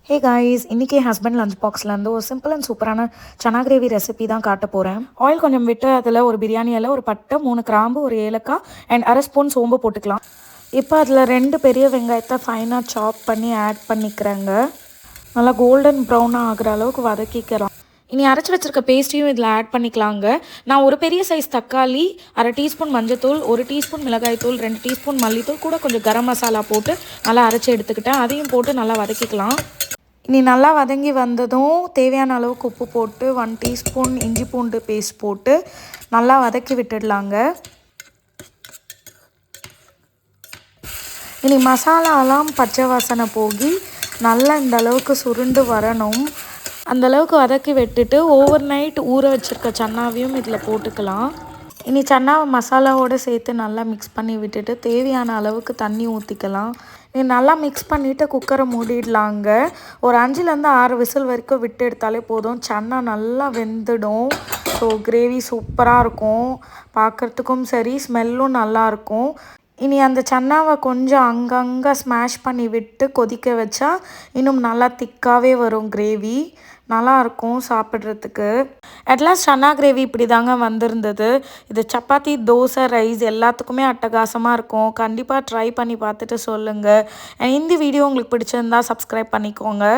Hey guys, இன்றைக்கி husband lunch பாக்ஸ்லேருந்து ஒரு simple and சூப்பரான சன்னா கிரேவி ரெசிபி தான் காட்ட போகிறேன். ஆயில் கொஞ்சம் விட்டு அதில் ஒரு பிரியாணி இலை, ஒரு பட்டை, 3 கிராம்பு, ஒரு ஏலக்காய் அண்ட் அரை ஸ்பூன் சோம்பு போட்டுக்கலாம். இப்போ அதில் 2 பெரிய வெங்காயத்தை ஃபைனாக சாப் பண்ணி ஆட் பண்ணிக்கிறேங்க. நல்லா கோல்டன் ப்ரௌனாக ஆகிற அளவுக்கு வதக்கிக்கலாம். இனி அரைச்சி வச்சுருக்க பேஸ்ட்டையும் இதில் ஆட் பண்ணிக்கலாங்க. நான் ஒரு பெரிய சைஸ் தக்காளி, அரை டீஸ்பூன் மஞ்சத்தூள், 1 டீஸ்பூன் மிளகாய்த்தூள், 2 டீஸ்பூன் மல்லித்தூள், கூட கொஞ்சம் கரம் மசாலா போட்டு நல்லா அரைச்சி எடுத்துக்கிட்டேன். அதையும் போட்டு நல்லா வதக்கிக்கலாம். இனி நல்லா வதங்கி வந்ததும் தேவையான அளவுக்கு உப்பு போட்டு 1 டீஸ்பூன் இஞ்சி பூண்டு பேஸ்ட் போட்டு நல்லா வதக்கி விட்டுடலாங்க. இனி மசாலாலாம் பச்சை வாசனை போகி நல்லா இந்த அளவுக்கு சுருண்டு வரணும். அந்தளவுக்கு வதக்கி விட்டுட்டு ஓவர் நைட் ஊற வச்சுருக்க சன்னாவையும் இதில் போட்டுக்கலாம். இனி சன்னாவை மசாலாவோடு சேர்த்து நல்லா மிக்ஸ் பண்ணி விட்டுட்டு தேவையான அளவுக்கு தண்ணி ஊற்றிக்கலாம். நல்லா மிக்ஸ் பண்ணிவிட்டு குக்கரை மூடிடலாங்க. ஒரு 5லேருந்து 6 விசில் வரைக்கும் விட்டு எடுத்தாலே போதும். சன்னா நல்லா வெந்துடும். ஸோ கிரேவி சூப்பராக இருக்கும். பார்க்குறதுக்கும் சரி, ஸ்மெல்லும் நல்லாயிருக்கும். இனி அந்த சன்னாவை கொஞ்சம் அங்கங்கே ஸ்மாஷ் பண்ணி விட்டு கொதிக்க வச்சா இன்னும் நல்லா திக்காகவே வரும் கிரேவி. நல்லாயிருக்கும் சாப்பிட்றதுக்கு. அட்லாஸ்ட் சன்னா கிரேவி இப்படி தாங்க வந்திருந்தது. இது சப்பாத்தி, தோசை, ரைஸ் எல்லாத்துக்குமே அட்டகாசமாக இருக்கும். கண்டிப்பாக ட்ரை பண்ணி பார்த்துட்டு சொல்லுங்கள். இந்த வீடியோ உங்களுக்கு பிடிச்சிருந்தா சப்ஸ்கிரைப் பண்ணிக்கோங்க.